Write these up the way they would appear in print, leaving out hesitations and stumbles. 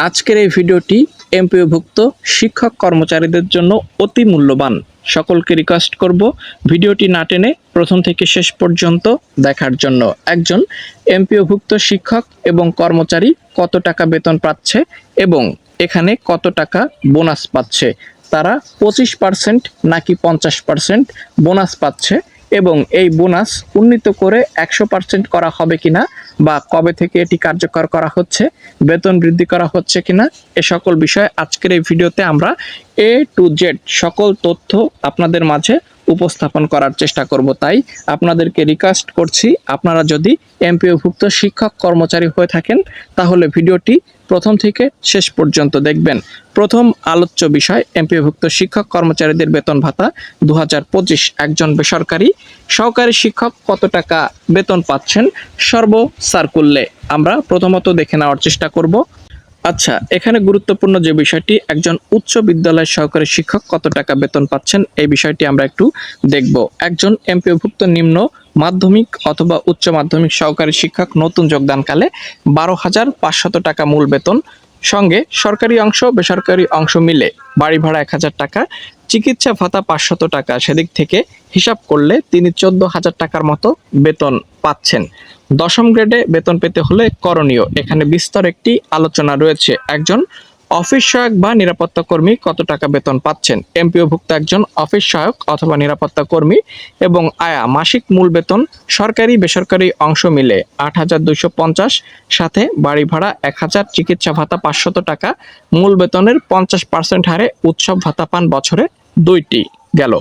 আজকের এই ভিডিওটি এমপিওভুক্ত শিক্ষক কর্মচারীদের জন্য অতি মূল্যবান। সকলকে রিকোয়েস্ট করব ভিডিওটি না টেনে প্রথম থেকে শেষ পর্যন্ত দেখার জন্য। একজন এমপিওভুক্ত শিক্ষক এবং কর্মচারী কত টাকা বেতন পাচ্ছে এবং এখানে কত টাকা বোনাস পাচ্ছে, তারা 25% নাকি 50% বোনাস পাচ্ছে এবং এই বোনাস উন্নীত করে 100% করা হবে কিনা বা কবে থেকে এটি কার্যকর করা হচ্ছে, বেতন বৃদ্ধি করা হচ্ছে কিনা, এ সকল বিষয়ে আজকের এই ভিডিওতে আমরা A to Z সকল তথ্য আপনাদের মাঝে উপস্থাপন করার চেষ্টা করব। তাই আপনাদেরকে রিকোয়েস্ট করছি, আপনারা যদি এমপিওভুক্ত শিক্ষক কর্মচারী হয়ে থাকেন তাহলে ভিডিওটি প্রথম থেকে শেষ পর্যন্ত দেখবেন। প্রথম আলোচ্য বিষয় এমপিওভুক্ত শিক্ষক কর্মচারীদের বেতন ভাতা 2025। একজন বেসরকারি সহকারী শিক্ষক কত টাকা বেতন পাচ্ছেন সর্ব সার্কুলে আমরা প্রথমত দেখে নেওয়ার চেষ্টা করব। আচ্ছা, এখানে গুরুত্বপূর্ণ যে বিষয়টি, একজন উচ্চ বিদ্যালয়ের সহকারী শিক্ষক কত টাকা বেতন পাচ্ছেন এই বিষয়টি আমরা একটু দেখব। একজন এমপিওভুক্ত নিম্ন মাধ্যমিক অথবা উচ্চ মাধ্যমিক সহকারী শিক্ষক নতুন যোগদানকালে 12,500 টাকা মূল বেতন, সঙ্গে সরকারি অংশ বেসরকারি অংশ মিলে বাড়ি ভাড়া 1,000 টাকা, চিকিৎসা ভাতা 500 টাকা, সেদিক থেকে হিসাব করলে তিনি 14,000 টাকার মতো বেতন পাচ্ছেন। দশম গ্রেডে বেতন পেতে হলে করণীয়, এখানে বিস্তর একটি আলোচনা রয়েছে। একজন অফিস সহায়ক বা নিরাপত্তা কর্মী কত টাকা বেতন পাচ্ছেন? এমপিওভুক্ত একজন অফিস সহায়ক অথবা নিরাপত্তা কর্মী এবং আয়া মাসিক মূল বেতন সরকারি বেসরকারি অংশ মিলে 8,250, সাথে বাড়ি ভাড়া 1,000, চিকিৎসা ভাতা 500 টাকা, মূল বেতনের 50% হারে উৎসব ভাতা পান বছরে 2টি। গেল।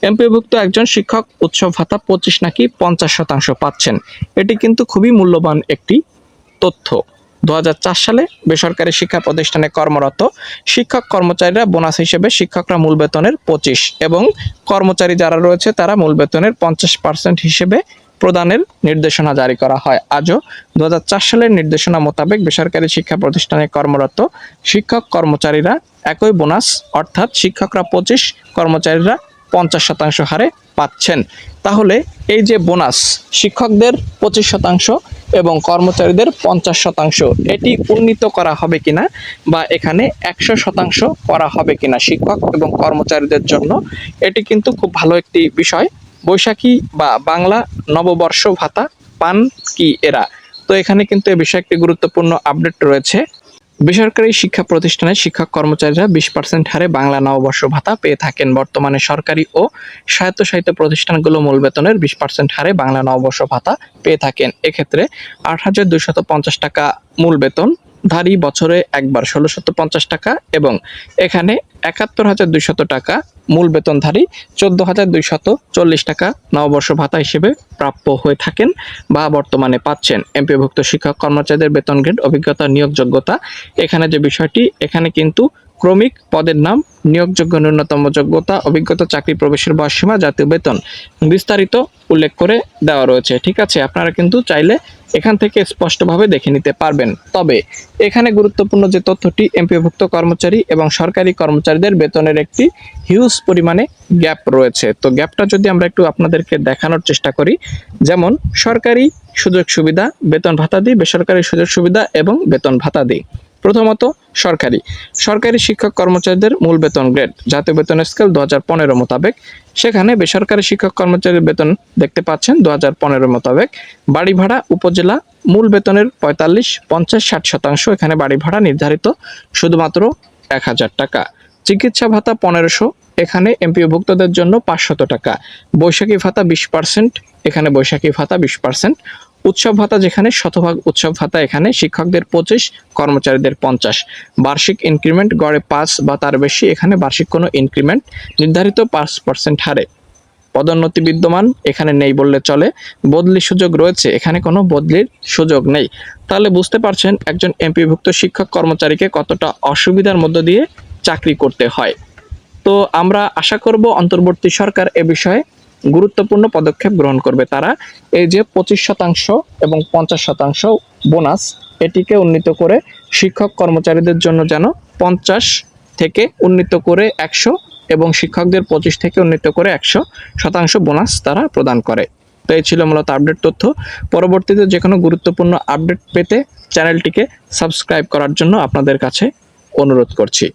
এমপিওভুক্ত একজন শিক্ষক উৎসব ভাতা 25 নাকি 50% পাচ্ছেন। এটি কিন্তু খুবই মূল্যবান একটি তথ্য। 2004 সালে বেসরকারি শিক্ষা প্রতিষ্ঠানে কর্মরত শিক্ষক কর্মচারীরা বোনাস হিসেবে শিক্ষকরা মূল বেতনের 25 এবং কর্মচারী যারা রয়েছে তারা মূল বেতনের 50% হিসেবে প্রদানের নির্দেশনা জারি করা হয়। আজও 2004 সালের নির্দেশনা মোতাবেক বেসরকারি শিক্ষা প্রতিষ্ঠানে কর্মরত শিক্ষক কর্মচারীরা একই বোনাস, অর্থাৎ শিক্ষকরা 25, কর্মচারীরা 50% হারে পাচ্ছেন। তাহলে এই যে বোনাস শিক্ষকদের 25% এবং কর্মচারীদের 50%, এটি উন্নীত করা হবে কিনা বা এখানে 100% করা হবে কিনা শিক্ষক এবং কর্মচারীদের জন্য, এটি কিন্তু খুব ভালো একটি বিষয়। বৈশাখী বা বাংলা নববর্ষ ভাতা পান কি এরা? তো এখানে কিন্তু এ বিষয়ে একটি গুরুত্বপূর্ণ আপডেট রয়েছে। বেসরকারি শিক্ষা প্রতিষ্ঠানে শিক্ষক কর্মচারীরা 20% হারে বাংলা নববর্ষ ভাতা পেয়ে থাকেন। বর্তমানে সরকারি ও স্বায়ত্তশাসিত প্রতিষ্ঠানগুলো মূল বেতনের 20% হারে বাংলা নববর্ষ ভাতা পেয়ে থাকেন। এক্ষেত্রে 8,250 টাকা মূল বেতন ধারী বছরে একবার 1,650 টাকা এবং এখানে 71,200 টাকা মূল বেতনধারী 14,240 টাকা নববর্ষ ভাতা হিসেবে প্রাপ্য হয়ে থাকেন বা বর্তমানে পাচ্ছেন। এমপিওভুক্ত শিক্ষক কর্মচারীদের বেতন গ্রেড, অভিজ্ঞতা, নিয়োগযোগ্যতা, এখানে যে বিষয়টি, এখানে কিন্তু ক্রমিক পদের নাম, নিয়োগযোগ্য ন্যূনতম যোগ্যতা, অভিজ্ঞতা, চাকরি প্রবেশের বয়সসীমা, জাতীয় বেতন বিস্তারিত উল্লেখ করে দেওয়া রয়েছে। ঠিক আছে, আপনারা কিন্তু চাইলে এখান থেকে স্পষ্টভাবে দেখে নিতে পারবেন। তবে এখানে গুরুত্বপূর্ণ যে তথ্যটি, এমপিওভুক্ত কর্মচারী এবং সরকারি কর্মচারীদের বেতনের একটি হিউজ পরিমাণে গ্যাপ রয়েছে। তো গ্যাপটা যদি আমরা একটু আপনাদেরকে দেখানোর চেষ্টা করি, যেমন সরকারি সুযোগ সুবিধা, বেতন ভাতাদি, বেসরকারি সুযোগ সুবিধা এবং বেতন ভাতাদি। প্রথমত সরকারি শিক্ষক কর্মচারীদের মূল বেতন গ্রেড জাতীয় বেতন স্কেল 2015 মোতাবেক, সেখানে বেসরকারি শিক্ষক কর্মচারীর বেতন দেখতে পাচ্ছেন 2015 মোতাবেক। বাড়ি ভাড়া উপজেলা মূল বেতনের 45, 50, 60%, এখানে বাড়ি ভাড়া নির্ধারিত শুধুমাত্র 1,000 টাকা। চিকিৎসা ভাতা 1500, এখানে এমপিওভুক্তদের জন্য 500 টাকা। বৈশাখী ভাতা 20%, এখানে বৈশাখী ভাতা 20%। উৎসব ভাতা যেখানে শতভাগ উৎসব ভাতা, এখানে শিক্ষকদের 25, কর্মচারীদের 50। বার্ষিক ইনক্রিমেন্ট গড়ে 5 বা তার বেশি, এখানে বার্ষিক কোনো ইনক্রিমেন্ট নির্ধারিত 5% হারে। পদোন্নতি বিদ্যমান, এখানে নেই বললে চলে। বদলি সুযোগ রয়েছে, এখানে কোনো বদলির সুযোগ নেই। তাহলে বুঝতে পারছেন একজন এমপিভুক্ত শিক্ষক কর্মচারীকে কতটা অসুবিধার মধ্য দিয়ে চাকরি করতে হয়। তো আমরা আশা করব অন্তর্বর্তী সরকার এ বিষয়ে গুরুত্বপূর্ণ পদক্ষেপ গ্রহণ করবে। তারা এই যে 25% এবং 50% বোনাস, এটিকে উন্নীত করে শিক্ষক কর্মচারীদের জন্য যেন 50 থেকে উন্নীত করে 100 এবং শিক্ষকদের 25 থেকে উন্নীত করে 100% বোনাস তারা প্রদান করে। তো এই ছিল মূলত আপডেট তথ্য। পরবর্তীতে যে কোনো গুরুত্বপূর্ণ আপডেট পেতে চ্যানেলটিকে সাবস্ক্রাইব করার জন্য আপনাদের কাছে অনুরোধ করছি।